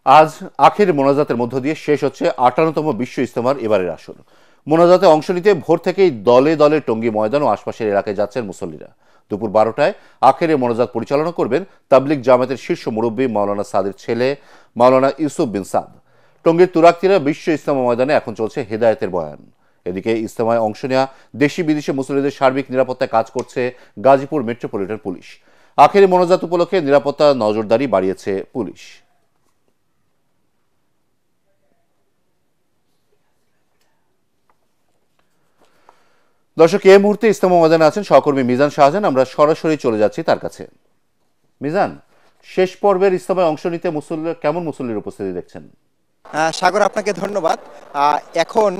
আজ আখের মোনাজাতের মধ্য দিয়ে শেষ হচ্ছে ৫৮তম বিশ্ব ইজতেমার এবারের আসর। মোনাজাতে অংশ নিতে ভোর থেকেই দলে দলে টঙ্গী ময়দান ও আশপাশের এলাকায় যাচ্ছেন মুসল্লিরা। দুপুর ১২টায় আখেরে মোনাজাত পরিচালনা করবেন তাবলিগ জামাতের শীর্ষ মুরব্বী মাওলানা সাদের ছেলে মাওলানা ইউসুফ বিন সাদ। টঙ্গীর তুরাগতীরা বিশ্ব ইজতেমা ময়দানে এখন চলছে হেদায়েতের বয়ান। এদিকে ইজতেমায় অংশ নেওয়া দেশি বিদেশি মুসল্লিদের সার্বিক নিরাপত্তায় কাজ করছে গাজীপুর মেট্রোপলিটন পুলিশ। আখেরি মোনাজাত উপলক্ষে নিরাপত্তা নজরদারি বাড়িয়েছে পুলিশ। দর্শক, এই মুহূর্তে ইজতেমা ময়দানে আছেন সহকর্মী মিজান শাহজাহান। আমরা সরাসরি চলে যাচ্ছি তার কাছে। মিজান, শেষ পর্বের ইজতেমায় অংশ নিতে কেমন মুসল্লির উপস্থিতি দেখছেন? সাগর, আপনাকে ধন্যবাদ। এখন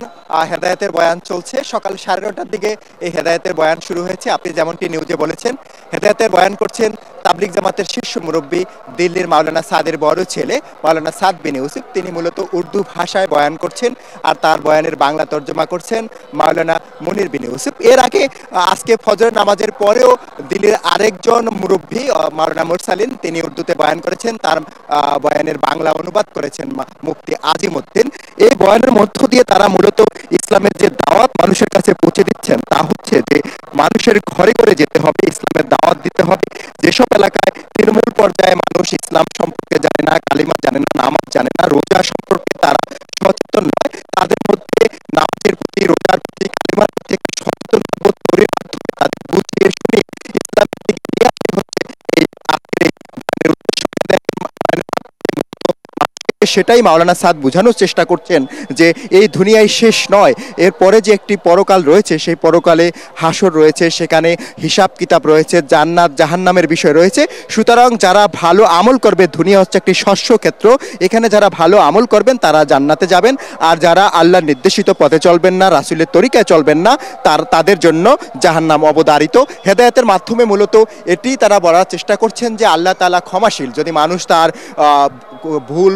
হেদায়েতের বয়ান চলছে। সকাল ৯:৩০টার দিকে এই হেদায়েতের বয়ান শুরু হয়েছে। আপনি যেমনটি নিউজে বলেছেন, হেদায়েতের বয়ান করছেন তাবলিগ জামাতের শীর্ষ মুরব্বী দিল্লির মাওলানা সাদের বড় ছেলে মাওলানা সাদ বিন ইউসুফ। তিনি মূলত উর্দু ভাষায় বয়ান করছেন, আর তার বয়ানের বাংলা তর্জমা করছেন মাওলানা মুনির বিন ইউসুফ। এর আগে আজকে ফজরের নামাজের পরেও দিল্লির আরেকজন মুরব্বী মাওলানা মুরসালিন, তিনি উর্দুতে বয়ান করেছেন। তার বয়ানের বাংলা অনুবাদ করেছেন মুফতি আজিমউদ্দিন। এই বয়ানের মধ্য দিয়ে তারা মূলত ইসলামের যে দাওয়াত মানুষের কাছে পৌঁছে দিচ্ছেন, তা হচ্ছে যে মানুষের ঘরে ঘরে যেতে হবে, ইসলামের দাওয়াত দিতে হবে। যেসব এলাকায় তৃণমূল পর্যায়ে মানুষ ইসলাম সম্পর্কে জানে না, কালিমা জানে না, নামাজ জানে না, রোজা সম্পর্কে তারা সচেতন নয়, তাদের মধ্যে নামাজের প্রতি, রোজার প্রতি, কালিমার প্রতি একটি সচেতন বোধ তৈরির মাধ্যমে তাদের বুঝিয়ে শুনে ইসলামের দিকে নিয়ে আসতে হচ্ছে। এই সেটাই মাওলানা সাদ বোঝানোর চেষ্টা করছেন যে এই দুনিয়ায় শেষ নয়, এরপরে যে একটি পরকাল রয়েছে, সেই পরকালে হাসর রয়েছে, সেখানে হিসাব কিতাব রয়েছে, জান্নাত জাহান্নামের বিষয় রয়েছে। সুতরাং যারা ভালো আমল করবে, দুনিয়া হচ্ছে একটি শস্য ক্ষেত্র, এখানে যারা ভালো আমল করবেন তারা জান্নাতে যাবেন, আর যারা আল্লাহর নির্দেশিত পথে চলবেন না, রাসূলের তরিকায় চলবেন না, তাদের জন্য জাহান্নাম অবধারিত। হেদায়েতের মাধ্যমে মূলত এটি তারা বলার চেষ্টা করছেন যে আল্লাহ তাআলা ক্ষমাশীল। যদি মানুষ তার ভুল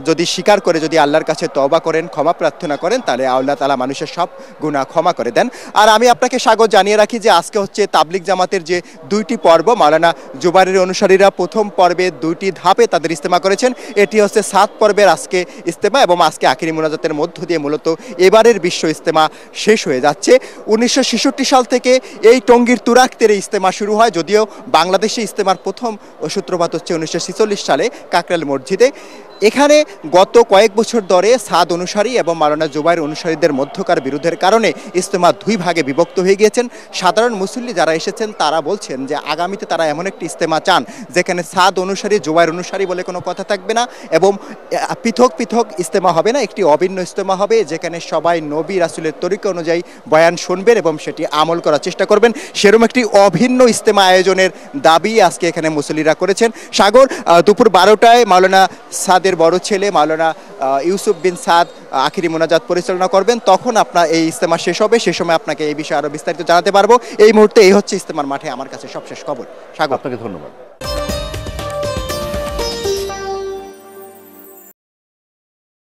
যদি স্বীকার করে, যদি আল্লাহর কাছে তওবা করেন, ক্ষমা প্রার্থনা করেন, তাহলে আল্লাহ তাআলা মানুষের সব গুনাহ ক্ষমা করে দেন। আর আমি আপনাকে স্বাগত জানিয়ে রাখি যে আজকে হচ্ছে তাবলিগ জামাতের যে দুইটি পর্ব, মাওলানা জুবাইরের অনুসারীরা প্রথম পর্বে দুইটি ধাপে তাদের ইজতেমা করেছেন। এটি হচ্ছে ৭ পর্বের আজকে ইজতেমা, এবং আজকে আখিরি মোনাজাতের মধ্য দিয়ে মূলত এবারের বিশ্ব ইজতেমা শেষ হয়ে যাচ্ছে। ১৯৬৬ সাল থেকে এই টঙ্গীর তুরাগতের ইজতেমা শুরু হয়, যদিও বাংলাদেশে ইজতেমার প্রথম সূত্রপাত হচ্ছে ১৯৪৬ সালে কাকরাইল মসজিদে। এখানে গত কয়েক বছর ধরে সাদ অনুসারী এবং মাওলানা জুবাইর অনুসারীদের মধ্যকার বিরোধের কারণে ইজতেমা দুই ভাগে বিভক্ত হয়ে গিয়েছেন। সাধারণ মুসল্লি যারা এসেছেন তারা বলছেন যে আগামীতে তারা এমন একটি ইজতেমা চান যেখানে সাদ অনুসারী জুবাইর অনুসারী বলে কোনো কথা থাকবে না, এবং পৃথক পৃথক ইজতেমা হবে না, একটি অভিন্ন ইজতেমা হবে যেখানে সবাই নবী রাসূলের তরিকা অনুযায়ী বয়ান শুনবেন এবং সেটি আমল করার চেষ্টা করবেন। সেরকম একটি অভিন্ন ইজতেমা আয়োজনের দাবি আজকে এখানে মুসল্লিরা করেছেন। সাগর, দুপুর ১২টায় মাওলানা সাদের বড় ছেলে মাওলানা ইউসুফ বিন সাদ আখিরি মোনাজাত পরিচালনা করবেন। তখন আপনার এই ইজতেমা শেষ হবে, সে সময় আপনাকে এই বিষয়ে আরো বিস্তারিত জানাতে পারবো। এই মুহূর্তে এই হচ্ছে ইজতেমার মাঠে আমার কাছে সবশেষ খবর। সাগর, আপনাকে ধন্যবাদ।